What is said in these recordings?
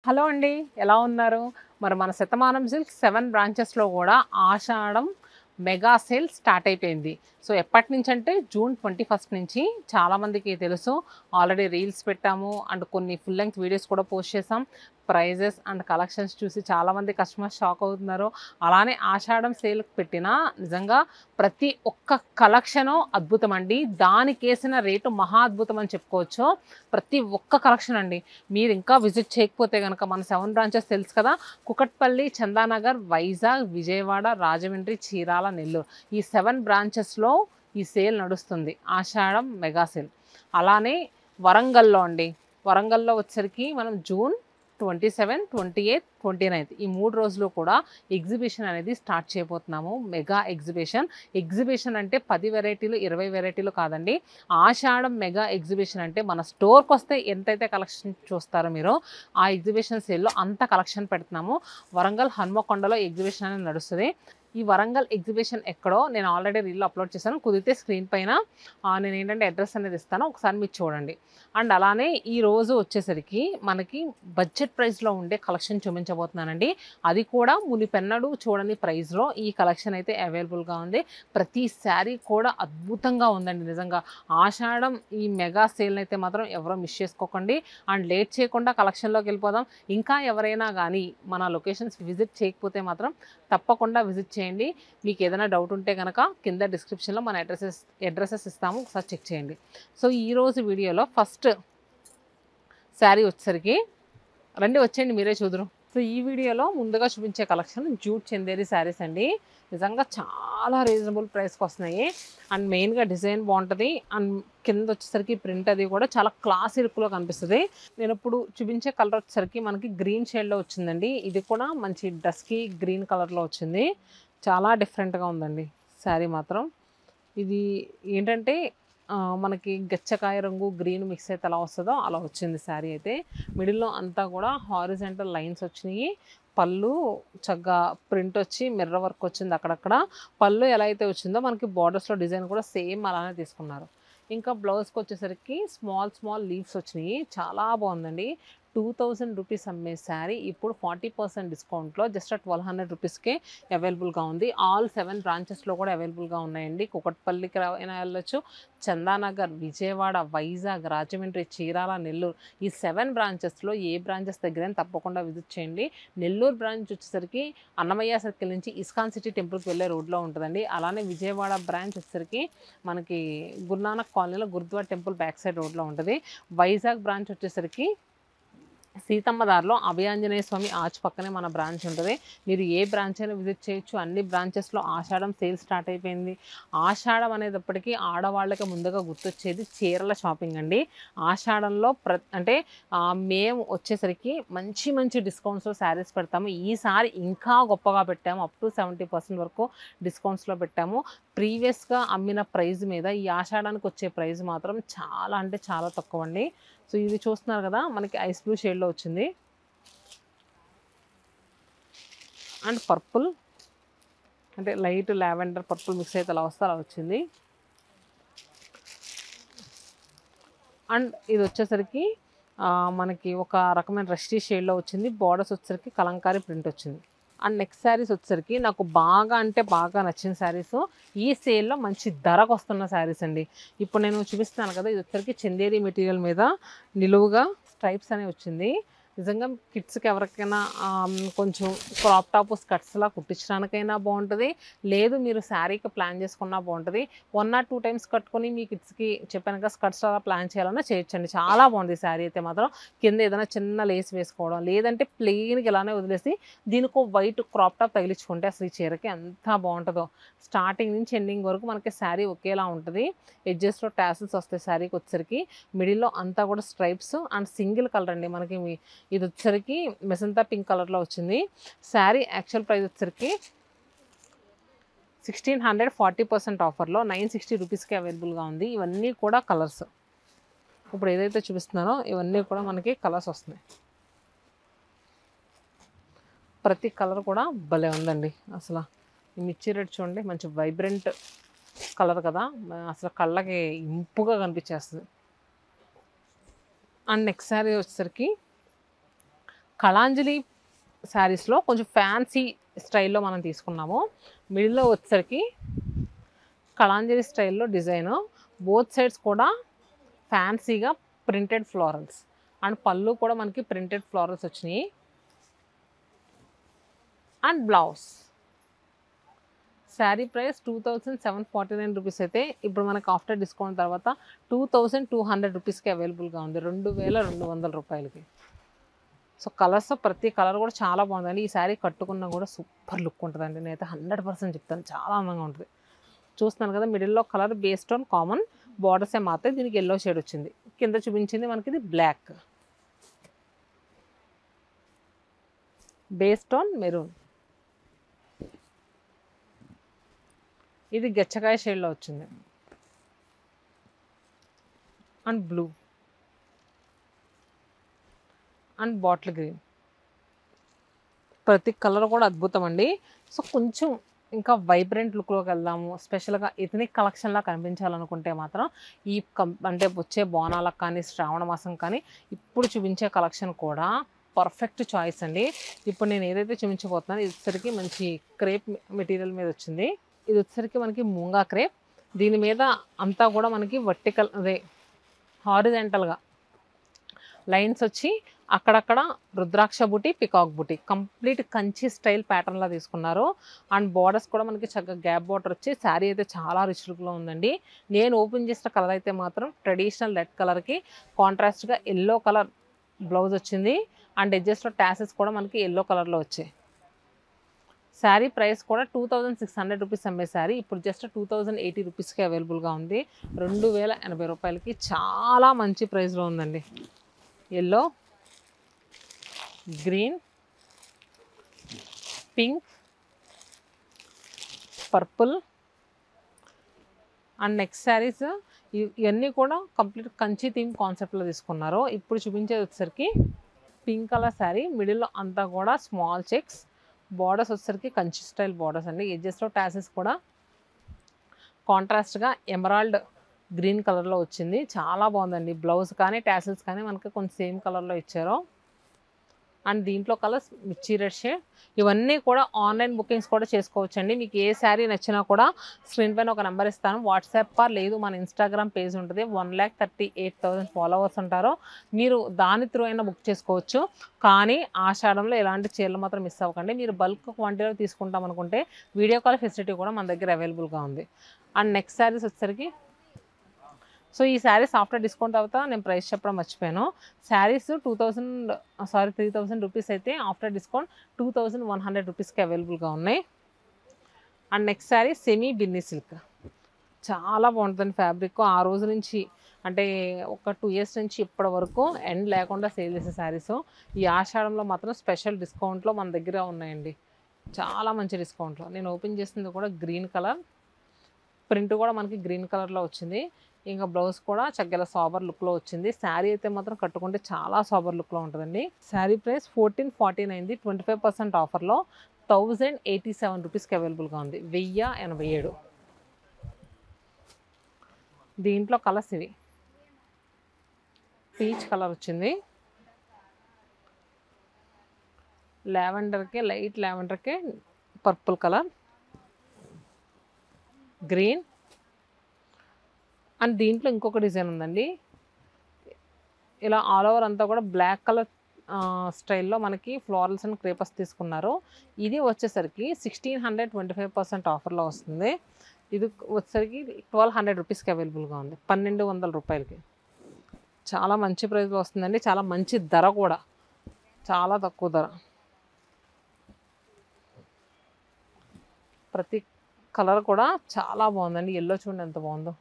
Hello అండి. ఎలా ఉన్నారు? మరి మన శతమానం సిల్క్స్ 7 బ్రాంచెస్‌లో గూడా ఆషాఢం మెగా సేల్ స్టార్ట్ అయిపోయింది. సో, ఎప్పటినుంచంటే జూన్ 21 నుంచి చాలామందికి తెలుసు. ఆల్రెడీ రీల్స్ పెట్టాము అండ్ కొన్ని ఫుల్ లెంగ్త్ వీడియోస్ కూడా పోస్ట్ చేసాం. ప్రైజెస్ అండ్ కలెక్షన్స్ చూసి చాలామంది కస్టమర్స్ షాక్ అవుతున్నారు. అలానే ఆషాఢం సేల్‌కి పెట్టిన నిజంగా ప్రతి ఒక్క కలెక్షను అద్భుతమండి. దానికేసిన రేటు మహా అద్భుతం అని చెప్పుకోవచ్చు. ప్రతి ఒక్క కలెక్షన్ అండి. మీరు ఇంకా విజిట్ చేయకపోతే గనక మన 7 బ్రాంచెస్ తెలుసు కదా! కుకట్పల్లి, చందానగర్, వైజాగ్, విజయవాడ, రాజమండ్రి, చీరాల, నెల్లూరు. ఈ 7 బ్రాంచెస్‌లో ఈ సేల్ నడుస్తుంది. ఆషాఢం మెగా సేల్. అలానే వరంగల్‌లో అండి. వరంగల్‌లో వచ్చేసరికి మనం జూన్ 27, 28, 29 ఈ 3 రోజులు కూడా ఎగ్జిబిషన్ అనేది స్టార్ట్ చేయబోతున్నాము. Mega exhibition. ఎగ్జిబిషన్ అంటే 10 వెరైటీలు, 20 వెరైటీలు కాదండి. ఆషాఢం మెగా ఎగ్జిబిషన్ అంటే మన స్టోర్‌కొస్తే ఎంతైతే కలెక్షన్ చూస్తారో మీరు, ఆ ఎగ్జిబిషన్ సేల్‌లో అంత కలెక్షన్ పెడుతున్నాము. వరంగల్ హన్మకొండలో ఎగ్జిబిషన్ అనేది నడుస్తది. ఈ వరంగల్ ఎగ్జిబిషన్ ఎక్కడో నేను ఆల్రెడీ రీల్‌లో అప్‌లోడ్ చేశాను. కుదిరితే స్క్రీన్ పైన నేనేంటంటే అడ్రెస్ అనేది ఇస్తాను. ఒకసారి మీరు చూడండి. అండ్ అలానే ఈరోజు వచ్చేసరికి మనకి బడ్జెట్ ప్రైస్‌లో ఉండే కలెక్షన్ చూపించబోతున్నానండి. అది కూడా మునిపెన్నడూ చూడని ప్రైస్‌లో ఈ కలెక్షన్ అయితే అవైలబుల్‌గా ఉంది. ప్రతి శారీ కూడా అద్భుతంగా ఉందండి నిజంగా. ఆషాఢం ఈ మెగా సేల్‌ని అయితే మాత్రం ఎవరు మిస్ చేసుకోకండి. అండ్ లేట్ చేయకుండా కలెక్షన్‌లోకి వెళ్ళిపోదాం. ఇంకా ఎవరైనా గానీ మన లొకేషన్స్ విజిట్ చేయకపోతే మాత్రం తప్పకుండా విజిట్ చేయండి. మీకు ఏదైనా డౌట్ ఉంటే గనక కింద డిస్క్రిప్షన్‌లో మన అడ్రెసెస్ ఇస్తాము. ఒకసారి చెక్ చేయండి. సో, ఈరోజు వీడియోలో ఫస్ట్ శారీ వచ్చేసరికి రండి వచ్చేయండి మీరే చూదురు. సో, ఈ వీడియోలో ముందుగా చూపించే కలెక్షన్ జూట్ చందేరి శారీస్ అండి. నిజంగా చాలా రీజనబుల్ ప్రైస్‌కి వస్తున్నాయి. అండ్ మెయిన్‌గా డిజైన్ బావుంటది. అండ్ కింద వచ్చేసరికి ప్రింట్ అది కూడా చాలా క్లాసీ లుక్‌లో కనిపిస్తది. నేనిప్పుడు చూపించే కలర్ వచ్చేసరికి మనకి గ్రీన్ షేడ్‌లో వచ్చిందండి. ఇది కూడా మంచి డస్కీ గ్రీన్ కలర్‌లో వచ్చింది. చాలా డిఫరెంట్‌గా ఉందండి శారీ మాత్రం. ఇది ఏంటంటే మనకి గచ్చకాయ రంగు, గ్రీన్ మిక్స్ అయితే ఎలా వస్తదో అలా వచ్చింది శారీ అయితే. మిడిల్‌లో అంతా కూడా హారిజాంటల్ లైన్స్ వచ్చినియి. పళ్ళు చక్కగా ప్రింట్ వచ్చి మిర్రర్ వర్క్ వచ్చింది అక్కడక్కడ. పళ్ళు ఎలా అయితే వచ్చిందో మనకి బోర్డర్స్‌లో డిజైన్ కూడా సేమ్ అలానే తీసుకున్నారు. ఇంకా బ్లౌజ్‌కొచ్చేసరికి స్మాల్ లీవ్స్ వచ్చినియి. చాలా బావుందండి. 2000 రూపీస్ అమ్మే శారీ ఇప్పుడు 40% డిస్కౌంట్‌లో జస్ట్ 1200 రూపీస్‌కే అవైలబుల్‌గా ఉంది. ఆల్ 7 బ్రాంచెస్‌లో కూడా అవైలబుల్‌గా ఉన్నాయండి. కూకట్పల్లికి అయినా వెళ్ళొచ్చు. చందానగర్, విజయవాడ, వైజాగ్, రాజమండ్రి, చీరాల, నెల్లూరు ఈ 7 బ్రాంచెస్‌లో ఏ బ్రాంచెస్ దగ్గరైనా తప్పకుండా విజిట్ చేయండి. నెల్లూరు బ్రాంచ్ వచ్చేసరికి అన్నమయ్య సర్కిల్ నుంచి ఇస్కాన్ సిటీ టెంపుల్‌కి వెళ్ళే రోడ్‌లో ఉంటదండి. అలానే విజయవాడ బ్రాంచ్ వచ్చేసరికి మనకి గురునానక్ కాలనీలో గురుద్వార టెంపుల్ బ్యాక్ సైడ్ రోడ్‌లో ఉంటది. వైజాగ్ బ్రాంచ్ వచ్చేసరికి సీతమ్మ దారిలో అభయాంజనేయ స్వామి ఆర్చ్ పక్కనే మన బ్రాంచ్ ఉంటది. మీరు ఏ బ్రాంచ్ అయినా విజిట్ చేయొచ్చు. అన్ని బ్రాంచెస్‌లో ఆషాఢం సేల్ స్టార్ట్ అయిపోయింది. ఆషాఢం అనేటప్పటికి ఆడవాళ్ళకి ముందుగా గుర్తొచ్చేది చీరల షాపింగ్ అండి. ఆషాఢంలో అంటే మేము వచ్చేసరికి మంచి డిస్కౌంట్స్‌లో శారీస్ పెడతాము. ఈసారి ఇంకా గొప్పగా పెట్టాము. అప్ టు 70% వరకు డిస్కౌంట్స్‌లో పెట్టాము. ప్రీవియస్‌గా అమ్మిన ప్రైస్ మీద ఈ ఆషాఢానికి వచ్చే ప్రైస్ మాత్రం చాలా అంటే చాలా తక్కువండి. సో, ఇది చూస్తున్నారు కదా! మనకి ఐస్ బ్లూ షేడ్‌లో వచ్చింది. అండ్ పర్పుల్ అంటే లైట్ లావెండర్ పర్పుల్ మిక్స్ అయితే ఎలా వస్తే అలా వచ్చింది. అండ్ ఇది వచ్చేసరికి మనకి ఒక రకమైన రస్టీ షేడ్‌లో వచ్చింది. బోర్డర్స్ వచ్చేసరికి కలంకారీ ప్రింట్ వచ్చింది. అండ్ నెక్స్ట్ శారీస్ వచ్చేసరికి నాకు బాగా అంటే బాగా నచ్చిన శారీసు ఈ సేల్‌లో మంచి ధరకొస్తున్న శారీస్ అండి. ఇప్పుడు నేను చూపిస్తున్నాను కదా! ఇది వచ్చేసరికి చందేరి మెటీరియల్ మీద నిలువుగా స్ట్రైప్స్ అనేవి వచ్చింది. నిజంగా కిడ్స్‌కి ఎవరికైనా కొంచెం క్రాప్ టాప్ స్కర్ట్స్‌లా కుట్టించడానికైనా బావుంటది. లేదు మీరు శారీకి ప్లాన్ చేసుకున్నా బావుంటది. 1 ఆర్ 2 టైమ్స్ కట్టుకొని మీ కిడ్స్‌కి చెప్పాను కదా! స్కర్ట్స్ అలా ప్లాన్ చేయాలన్నా చేయొచ్చండి. చాలా బావుంది ఈ శారీ అయితే మాత్రం. కింద ఏదైనా చిన్న లేస్ వేసుకోవడం, లేదంటే ప్లెయిన్‌గా ఇలానే వదిలేసి దీనికో వైట్ క్రాప్ టాప్ తగిలించుకుంటే అసలు ఈ చీరకి ఎంత బావుంటదో. స్టార్టింగ్ నుంచి ఎండింగ్ వరకు మనకి శారీ ఒకేలా ఉంటది. ఎడ్జెస్‌లో టాసిల్స్ వస్తాయి శారీకి వచ్చేసరికి. మిడిల్‌లో అంతా కూడా స్ట్రైప్స్ అండ్ సింగిల్ కలర్ అండి. మనకి ఇది వచ్చేసరికి మెజంతా పింక్ కలర్‌లో వచ్చింది. శారీ యాక్చువల్ ప్రైస్ వచ్చేసరికి 1600 40% ఆఫర్‌లో 960 రూపీస్‌కి అవైలబుల్‌గా ఉంది. ఇవన్నీ కూడా కలర్స్. ఇప్పుడు ఏదైతే చూపిస్తున్నానో ఇవన్నీ కూడా మనకి కలర్స్ వస్తున్నాయి. ప్రతి కలర్ కూడా భలే ఉందండి అసల. ఈ మిర్చి రెడ్ చూడండి మంచి వైబ్రెంట్ కలర్ కదా! అసలు కళ్ళకి ఇంపుగా కనిపించేస్తది. అండ్ నెక్స్ట్ శారీ వచ్చేసరికి కళాంజలి శారీస్లో కొంచెం ఫ్యాన్సీ స్టైల్లో మనం తీసుకున్నాము. మిడిల్లో వచ్చేసరికి కళాంజలి స్టైల్లో డిజైన్, బోత్ సైడ్స్ కూడా ఫ్యాన్సీగా ప్రింటెడ్ ఫ్లోరల్స్ అండ్ పళ్ళు కూడా మనకి ప్రింటెడ్ ఫ్లోరల్స్ వచ్చినాయి. And blouse sari price 2749 rupees అయితే ఇప్పుడు మనకు ఆఫ్టర్ డిస్కౌంట్ తర్వాత 2200 రూపీస్కి అవైలబుల్గా ఉంది, 2200 రూపాయలకి. సో కలర్స్ ప్రతి కలర్ కూడా చాలా బాగుందండి. ఈ శారీ కట్టుకున్నా కూడా సూపర్ లుక్ ఉంటుందండి. నేనైతే 100% చెప్తాను, చాలా అందంగా ఉంటుంది. చూస్తున్నాను కదా, మిడిల్లో కలర్ బేస్ టోన్ కామన్, బార్డర్సే మాత్రం దీనికి ఎల్లో షేడ్ వచ్చింది. కింద చూపించింది మనకి ఇది బ్లాక్, బేస్ టోన్ మెరూన్, ఇది గచ్చకాయ షేడ్లో వచ్చింది and blue and bottle green. ప్రతి కలర్ కూడా అద్భుతం అండి. సో కొంచెం ఇంకా వైబ్రెంట్ లుక్లోకి వెళ్దాము, స్పెషల్గా ఎథనిక్ కలెక్షన్లా కనిపించాలనుకుంటే మాత్రం ఈ అంటే వచ్చే బోనాలకు కానీ శ్రావణ మాసం కానీ ఇప్పుడు చూపించే కలెక్షన్ కూడా పర్ఫెక్ట్ చాయిస్ అండి. ఇప్పుడు నేను ఏదైతే చూపించబోతున్నానో ఇది వచ్చేసరికి మంచి క్రేప్ మెటీరియల్ మీద వచ్చింది. ఇది వచ్చేసరికి మనకి మూంగా క్రేప్, దీని మీద అంతా కూడా మనకి వర్టికల్ అదే హారిజెంటల్గా లైన్స్ వచ్చి అక్కడక్కడ రుద్రాక్ష బుటీ, పికాక్ బుటీ, కంప్లీట్ కంచి స్టైల్ ప్యాటర్న్లా తీసుకున్నారు. అండ్ బార్డర్స్ కూడా మనకి చక్కగా గ్యాప్ బార్డర్ వచ్చి శారీ అయితే చాలా రిచ్ లుక్లో ఉందండి. నేను ఓపెన్ చేసిన కలర్ అయితే మాత్రం ట్రెడిషనల్ రెడ్ కలర్కి కాంట్రాస్ట్గా ఎల్లో కలర్ బ్లౌజ్ వచ్చింది. అండ్ ఎడ్జెస్ట్లో ట్యాసెస్ కూడా మనకి ఎల్లో కలర్లో వచ్చాయి. శారీ ప్రైస్ కూడా 2600 రూపీస్ అమ్మే శారీ ఇప్పుడు జస్ట్ 2080 రూపీస్కి అవైలబుల్గా ఉంది, 2080 రూపాయలకి. చాలా మంచి ప్రైస్లో ఉందండి. Yellow, green, pink, purple and next saris ఇవన్నీ కూడా కంప్లీట్ కంచి థీమ్ కాన్సెప్ట్లో తీసుకున్నారు. ఇప్పుడు చూపించేది వచ్చేసరికి పింక్ కలర్ శారీ, మిడిల్లో అంతా కూడా స్మాల్ చెక్స్, బార్డర్స్ వచ్చేసరికి కంచి స్టైల్ బార్డర్స్ అండి. ఎడ్జెస్లో టాసెస్ కూడా కాంట్రాస్ట్గా ఎమరాల్డ్ గ్రీన్ కలర్లో వచ్చింది, చాలా బాగుందండి. బ్లౌజ్ కానీ టాసెల్స్ కానీ మనకి కొంచెం సేమ్ కలర్లో ఇచ్చారు. అండ్ దీంట్లో కలర్స్ మిర్చి రెడ్ షేడ్. ఇవన్నీ కూడా ఆన్లైన్ బుకింగ్స్ కూడా చేసుకోవచ్చండి. మీకు ఏ శారీ నచ్చినా కూడా స్క్రీన్ పైన ఒక నెంబర్ ఇస్తాను, వాట్సాప్ లేదు మన ఇన్స్టాగ్రామ్ పేజ్ ఉంటుంది. 1,38,000 ఫాలోవర్స్ ఉంటారు, మీరు దాని త్రూ అయినా బుక్ చేసుకోవచ్చు. కానీ ఆషాఢంలో ఎలాంటి చీరలు మాత్రం మిస్ అవ్వకండి. మీరు బల్క్ క్వాంటిటీలో తీసుకుంటాం అనుకుంటే వీడియో కాల్ ఫెసిలిటీ కూడా మన దగ్గర అవైలబుల్గా ఉంది. అండ్ నెక్స్ట్ శారీస్ వచ్చేసరికి సో ఈ శారీస్ ఆఫ్టర్ డిస్కౌంట్ తర్వాత నేను ప్రైస్ చెప్పడం మర్చిపోయాను. శారీస్ 3,000 రూపీస్ అయితే ఆఫ్టర్ డిస్కౌంట్ 2100 రూపీస్కి అవైలబుల్గా ఉన్నాయి. And next sari semi Binny silk, చాలా బాగుంటుంది ఫ్యాబ్రిక్. ఆ రోజు నుంచి అంటే ఒక 2 ఇయర్స్ నుంచి ఇప్పటి వరకు ఎండ్ లేకుండా సేల్ చేసే శారీస్ ఈ ఆషాఢంలో మాత్రం స్పెషల్ డిస్కౌంట్లో మన దగ్గర ఉన్నాయండి, చాలా మంచి డిస్కౌంట్లో. నేను ఓపెన్ చేసింది కూడా గ్రీన్ కలర్, ప్రింట్ కూడా మనకి గ్రీన్ కలర్లో వచ్చింది. ఇంకా బ్లౌజ్ కూడా చక్కగా సాబర్ లుక్లో వచ్చింది. శారీ అయితే మాత్రం కట్టుకుంటే చాలా సాబర్ లుక్లో ఉంటుందండి. శారీ ప్రైస్ 1449, 25% ఆఫర్లో 1087 రూపీస్కి అవైలబుల్గా ఉంది, 1087. దీంట్లో కలర్స్ ఇవి, పీచ్ కలర్ వచ్చింది, లావెండర్కే లైట్ లావెండర్కే పర్పుల్ కలర్, గ్రీన్. అండ్ దీంట్లో ఇంకొక డిజైన్ ఉందండి, ఇలా ఆల్ ఓవర్ అంతా కూడా బ్లాక్ కలర్ స్టైల్లో మనకి ఫ్లోరల్స్ అండ్ క్రేపర్స్ తీసుకున్నారు. ఇది వచ్చేసరికి 1600, 25% ఆఫర్లో వస్తుంది. ఇది వచ్చేసరికి 1200 రూపీస్కి అవైలబుల్గా ఉంది, 1200 రూపాయలకి. చాలా మంచి ప్రైస్లో వస్తుందండి, చాలా మంచి ధర కూడా, చాలా తక్కువ ధర. ప్రతి కలర్ కూడా చాలా బాగుందండి. ఎల్లో చూడండి ఎంత బాగుందో.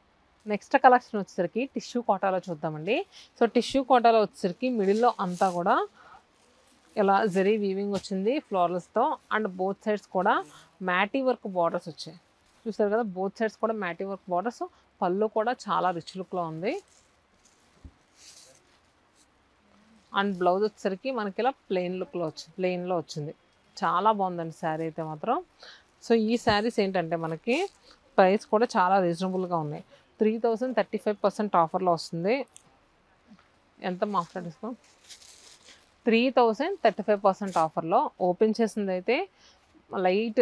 నెక్స్ట్ కలెక్షన్ వచ్చేసరికి టిష్యూ కోటాలో చూద్దామండి. సో టిష్యూ కోటాలో వచ్చేసరికి మిడిల్లో అంతా కూడా ఇలా జరీ వీవింగ్ వచ్చింది ఫ్లోరల్స్తో. అండ్ బోత్ సైడ్స్ కూడా మ్యాటీ వర్క్ బార్డర్స్ వచ్చాయి, చూసారు కదా, బోత్ సైడ్స్ కూడా మ్యాటీ వర్క్ బార్డర్స్. పళ్ళు కూడా చాలా రిచ్ లుక్లో ఉంది. అండ్ బ్లౌజ్ వచ్చేసరికి మనకి ఇలా ప్లెయిన్లో వచ్చింది, చాలా బాగుందండి శారీ అయితే మాత్రం. సో ఈ శారీస్ ఏంటంటే మనకి ప్రైస్ కూడా చాలా రీజనబుల్గా ఉన్నాయి, 3035% ఆఫర్లో వస్తుంది. ఎంత ఆఫర్ డిస్కౌంట్, 3035% ఆఫర్లో ఓపెన్ చేసింది అయితే లైట్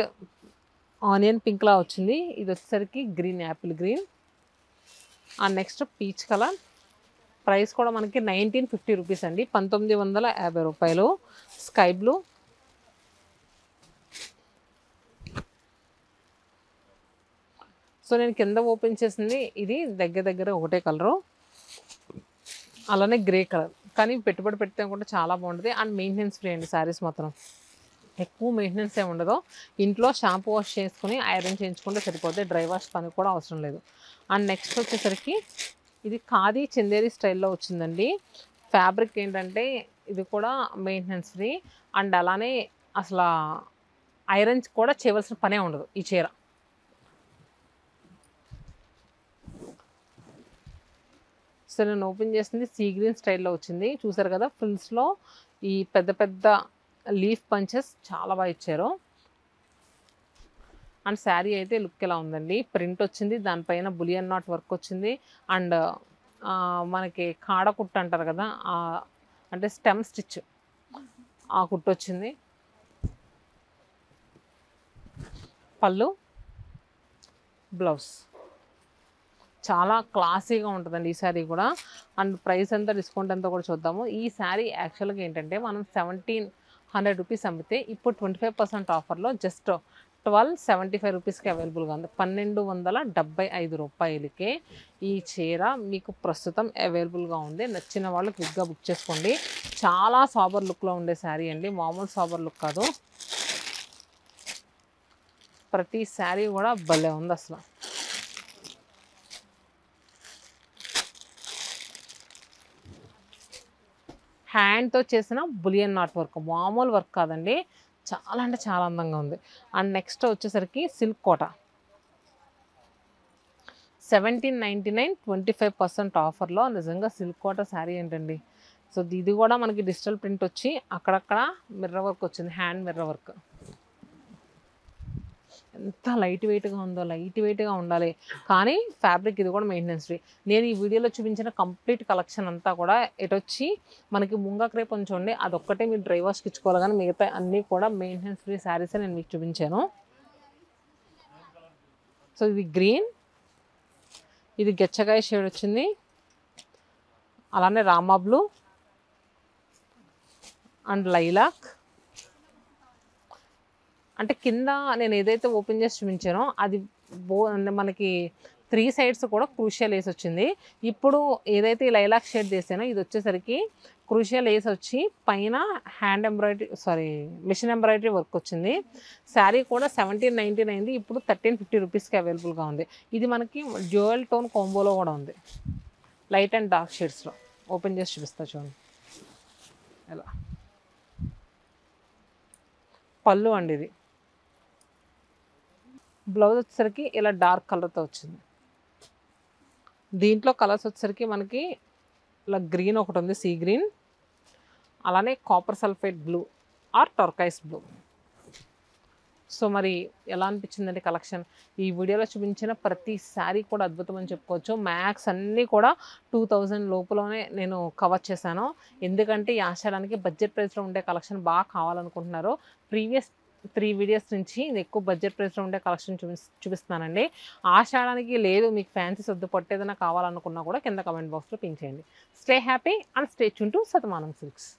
ఆనియన్ పింక్లా వచ్చింది. ఇది వచ్చేసరికి green, Apple green. And next peach colour. Price కూడా మనకి 1950 రూపీస్ అండి, 1950 రూపాయలు. స్కై బ్లూ, సో నేను కింద ఓపెన్ చేసింది ఇది దగ్గర దగ్గర ఒకటే కలరు, అలానే గ్రే కలర్. కానీ పెట్టుబడి పెడితే కూడా చాలా బాగుంటుంది. అండ్ మెయింటెనెన్స్ ఫ్రీ అండి శారీస్ మాత్రం, ఎక్కువ మెయింటెనెన్స్ ఏమి ఉండదు. ఇంట్లో షాంపూ వాష్ చేసుకుని ఐరన్ చేయించుకుంటే సరిపోతే, డ్రై వాష్ పని కూడా అవసరం లేదు. అండ్ నెక్స్ట్ వచ్చేసరికి ఇది ఖాదీ చందేరి స్టైల్లో వచ్చిందండి. ఫ్యాబ్రిక్ ఏంటంటే ఇది కూడా మెయింటెనెన్స్ ఫ్రీ. అండ్ అలానే అసలు ఐరన్ కూడా చేయవలసిన పనే ఉండదు ఈ చీర. సో నేను ఓపెన్ చేసింది సీ గ్రీన్ స్టైల్లో వచ్చింది. చూసారు కదా, ఫ్రిల్స్లో ఈ పెద్ద పెద్ద లీఫ్ పంచెస్ చాలా బాగా ఇచ్చారు. అండ్ శారీ అయితే లుక్ ఎలా ఉందండి, ప్రింట్ వచ్చింది, దానిపైన బులియన్ నాట్ వర్క్ వచ్చింది. అండ్ మనకి కాడ కుట్టు అంటారు కదా, అంటే స్టెమ్ స్టిచ్ ఆ కుట్టు వచ్చింది. పళ్ళు, బ్లౌజ్ చాలా క్లాసీగా ఉంటుందండి ఈ శారీ కూడా. అండ్ ప్రైస్ ఎంత, డిస్కౌంట్ ఎంత కూడా చూద్దాము. ఈ శారీ యాక్చువల్గా ఏంటంటే మనం 1700 రూపీస్ అమ్మితే ఇప్పుడు 25% ఆఫర్లో జస్ట్ 1275 రూపీస్కి అవైలబుల్గా ఉంది. 1275 రూపాయలకే ఈ చీర మీకు ప్రస్తుతం అవైలబుల్గా ఉంది. నచ్చిన వాళ్ళు క్విక్గా బుక్ చేసుకోండి. చాలా సాబర్ లుక్లో ఉండే శారీ అండి, మామూలు సాబర్ లుక్ కాదు. ప్రతి శారీ కూడా భలే ఉంది అసలు. హ్యాండ్తో చేసిన బులియన్ నాట్ వర్క్, మామూలు వర్క్ కాదండి, చాలా అంటే చాలా అందంగా ఉంది. అండ్ నెక్స్ట్ వచ్చేసరికి సిల్క్ కోట 1799, 25% ఆఫర్లో. నిజంగా సిల్క్ కోట శారీ ఏంటండి. సో ఇది కూడా మనకి డిజిటల్ ప్రింట్ వచ్చి అక్కడక్కడ మిర్రర్ వర్క్ వచ్చింది, హ్యాండ్ మిర్రర్ వర్క్. ఎంత లైట్ వెయిట్గా ఉందో, లైట్ వెయిట్గా ఉండాలి కానీ ఫ్యాబ్రిక్ ఇది కూడా మెయింటెనెన్స్ ఫ్రీ. నేను ఈ వీడియోలో చూపించిన కంప్లీట్ కలెక్షన్ అంతా కూడా వచ్చి మనకి ముంగా క్రేప్ ఉంచండి, అదొక్కటే మీరు డ్రై వాష్కి ఇచ్చుకోవాలి, కానీ మిగతా అన్నీ కూడా మెయింటెనెన్స్ ఫ్రీ శారీస్ నేను మీకు చూపించాను. సో ఇది గ్రీన్, ఇది గెచ్చగాయ షేడ్ వచ్చింది, అలానే రామా బ్లూ అండ్ లైలాక్. అంటే కింద నేను ఏదైతే ఓపెన్ చేసి చూపించానో అది మనకి 3 సైడ్స్ కూడా క్రూషియల్ లేస్ వచ్చింది. ఇప్పుడు ఏదైతే లైలాక్ షేడ్ చేసానో ఇది వచ్చేసరికి క్రూషియల్ లేస్ వచ్చి పైన hand embroidery machine embroidery work వచ్చింది. శారీ కూడా 1799, ఇప్పుడు 1350 రూపీస్కి అవైలబుల్గా ఉంది. ఇది మనకి డ్యూయల్ టోన్ కాంబోలో కూడా ఉంది, లైట్ అండ్ డార్క్ షేడ్స్లో. ఓపెన్ చేసి చూపిస్తా చూడండి ఎలా. పళ్ళు అండి ఇది. బ్లౌజ్ వచ్చేసరికి ఇలా డార్క్ కలర్తో వచ్చింది. దీంట్లో కలర్స్ వచ్చేసరికి మనకి ఇలా గ్రీన్ ఒకటి ఉంది, సీ గ్రీన్, అలానే copper sulphate blue or turquoise blue. So మరి ఎలా అనిపించిందండి కలెక్షన్? ఈ వీడియోలో చూపించిన ప్రతి శారీ కూడా అద్భుతం అని చెప్పుకోవచ్చు. మ్యాక్స్ అన్నీ కూడా 2000 లోపులోనే నేను కవర్ చేశాను. ఎందుకంటే ఈ ఆషాఢానికి బడ్జెట్ ప్రైస్లో ఉండే కలెక్షన్ బాగా కావాలనుకుంటున్నారు. ప్రీవియస్ 3 వీడియోస్ నుంచి నేను ఎక్కువ బడ్జెట్ ప్రైస్లో ఉండే కలెక్షన్ చూపిస్తున్నానండి. ఆషాఢానికి లేదు మీకు ఫ్యాన్సీ సర్దు పట్టేదైనా కావాలనుకున్నా కూడా కింద కమెంట్ బాక్స్లో పింక్ చేయండి. Stay happy and stay tune to Shatamanam silks.